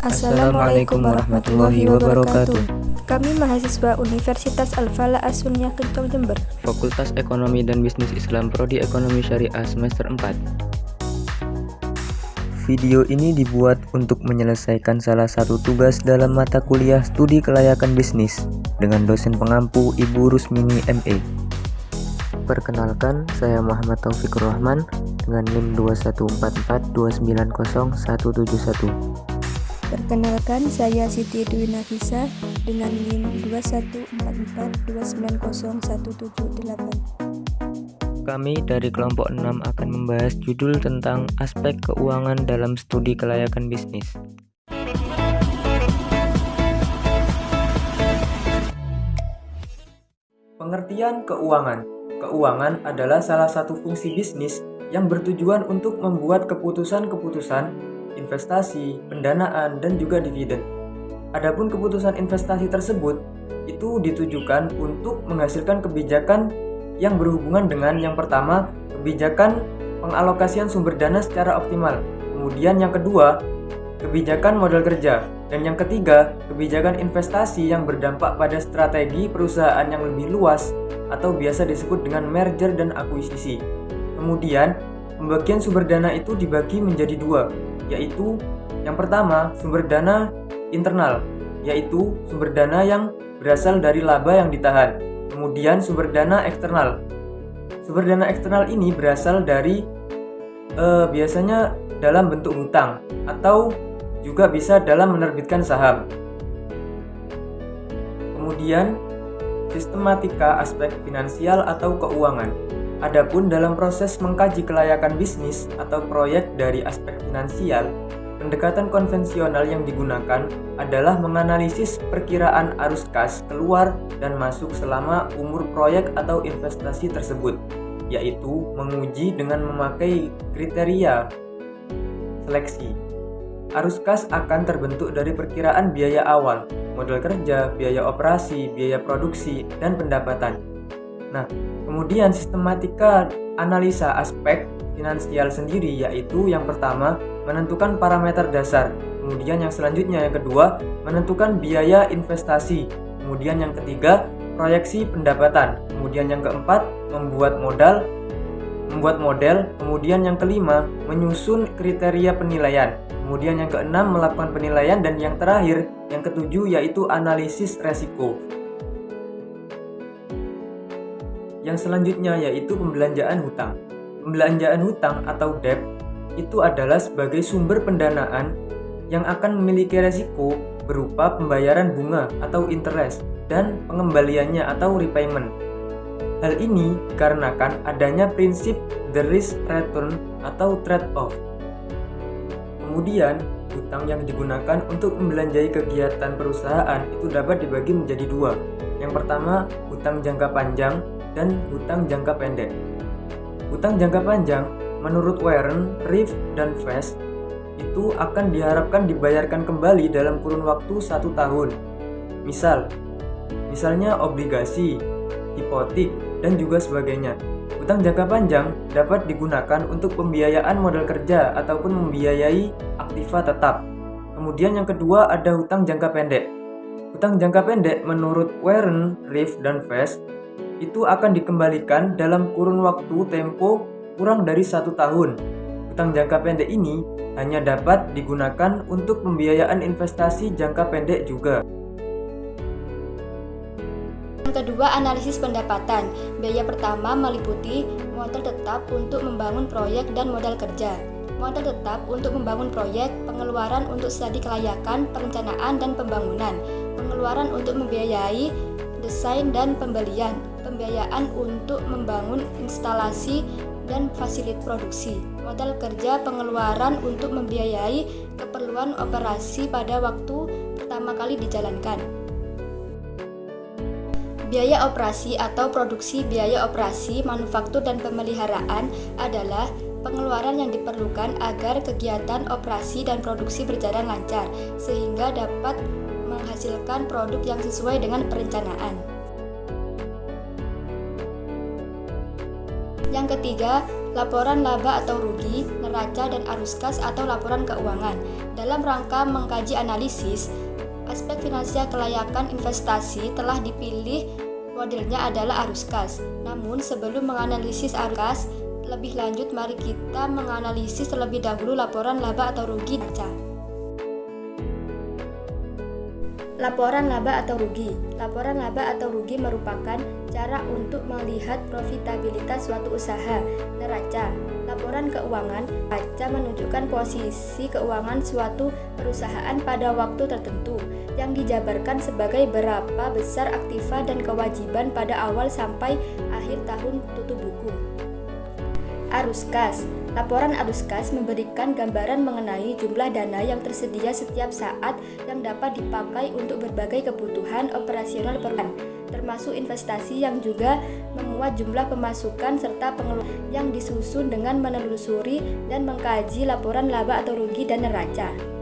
Assalamualaikum warahmatullahi wabarakatuh. Kami mahasiswa Universitas Al-Falah As-Sunniyah Gentong Jember, Fakultas Ekonomi dan Bisnis Islam Prodi Ekonomi Syariah semester 4. Video ini dibuat untuk menyelesaikan salah satu tugas dalam mata kuliah Studi Kelayakan Bisnis dengan dosen pengampu Ibu Rusmini ME. Perkenalkan, saya Muhammad Taufikur Rahman dengan NIM 21442901171. Perkenalkan, saya Siti Dwi Nafisa dengan NIM 214419178. Kami dari kelompok 6 akan membahas judul tentang aspek keuangan dalam studi kelayakan bisnis. Pengertian keuangan. Keuangan adalah salah satu fungsi bisnis yang bertujuan untuk membuat keputusan-keputusan investasi, pendanaan, dan juga dividen. Adapun keputusan investasi tersebut itu ditujukan untuk menghasilkan kebijakan yang berhubungan dengan yang pertama, kebijakan pengalokasian sumber dana secara optimal. Kemudian yang kedua, kebijakan modal kerja. Dan yang ketiga, kebijakan investasi yang berdampak pada strategi perusahaan yang lebih luas atau biasa disebut dengan merger dan akuisisi. Kemudian, pembagian sumber dana itu dibagi menjadi dua, yaitu yang pertama sumber dana internal, yaitu sumber dana yang berasal dari laba yang ditahan. Kemudian sumber dana eksternal. Sumber dana eksternal ini berasal dari biasanya dalam bentuk hutang atau juga bisa dalam menerbitkan saham. Kemudian sistematika aspek finansial atau keuangan. Adapun dalam proses mengkaji kelayakan bisnis atau proyek dari aspek finansial, pendekatan konvensional yang digunakan adalah menganalisis perkiraan arus kas keluar dan masuk selama umur proyek atau investasi tersebut, yaitu menguji dengan memakai kriteria seleksi. Arus kas akan terbentuk dari perkiraan biaya awal, modal kerja, biaya operasi, biaya produksi, dan pendapatan. Nah, kemudian sistematika analisa aspek finansial sendiri yaitu yang pertama menentukan parameter dasar, kemudian yang selanjutnya yang kedua menentukan biaya investasi, kemudian yang ketiga proyeksi pendapatan, kemudian yang keempat membuat model, kemudian yang kelima menyusun kriteria penilaian, kemudian yang keenam melakukan penilaian, dan yang terakhir yang ketujuh yaitu analisis resiko. Yang selanjutnya yaitu pembelanjaan hutang. Pembelanjaan hutang atau debt itu adalah sebagai sumber pendanaan yang akan memiliki resiko berupa pembayaran bunga atau interest dan pengembaliannya atau repayment. Hal ini dikarenakan adanya prinsip the risk return atau trade-off. Kemudian, hutang yang digunakan untuk membelanjai kegiatan perusahaan itu dapat dibagi menjadi dua. Yang pertama, hutang jangka panjang dan hutang jangka pendek. Hutang jangka panjang menurut Warren, Reeve, dan Fest itu akan diharapkan dibayarkan kembali dalam kurun waktu 1 tahun. Misalnya obligasi, hipotek, dan juga sebagainya. Hutang jangka panjang dapat digunakan untuk pembiayaan modal kerja ataupun membiayai aktiva tetap. Kemudian yang kedua ada hutang jangka pendek. Hutang jangka pendek menurut Warren, Reeve, dan Fest itu akan dikembalikan dalam kurun waktu tempo kurang dari 1 tahun. Hutang jangka pendek ini hanya dapat digunakan untuk pembiayaan investasi jangka pendek juga. Yang kedua, analisis pendapatan. Biaya pertama meliputi modal tetap untuk membangun proyek dan modal kerja. Modal tetap untuk membangun proyek, pengeluaran untuk studi kelayakan, perencanaan, dan pembangunan, pengeluaran untuk membiayai desain dan pembelian, pembiayaan untuk membangun instalasi dan fasilitas produksi, modal kerja, pengeluaran untuk membiayai keperluan operasi pada waktu pertama kali dijalankan. Biaya operasi atau produksi. Biaya operasi, manufaktur, dan pemeliharaan adalah pengeluaran yang diperlukan agar kegiatan operasi dan produksi berjalan lancar, sehingga dapat menghasilkan produk yang sesuai dengan perencanaan. Yang ketiga, laporan laba atau rugi, neraca, dan arus kas atau laporan keuangan. Dalam rangka mengkaji analisis aspek finansial kelayakan investasi telah dipilih modelnya adalah arus kas. Namun sebelum menganalisis arus kas lebih lanjut, mari kita menganalisis terlebih dahulu laporan laba atau rugi neraca. Laporan laba atau rugi. Laporan laba atau rugi merupakan cara untuk melihat profitabilitas suatu usaha. Neraca. Laporan keuangan. Neraca menunjukkan posisi keuangan suatu perusahaan pada waktu tertentu yang dijabarkan sebagai berapa besar aktiva dan kewajiban pada awal sampai akhir tahun tutup buku. Arus kas. Laporan arus kas memberikan gambaran mengenai jumlah dana yang tersedia setiap saat yang dapat dipakai untuk berbagai kebutuhan operasional perusahaan, termasuk investasi yang juga memuat jumlah pemasukan serta pengeluaran yang disusun dengan menelusuri dan mengkaji laporan laba atau rugi dan neraca.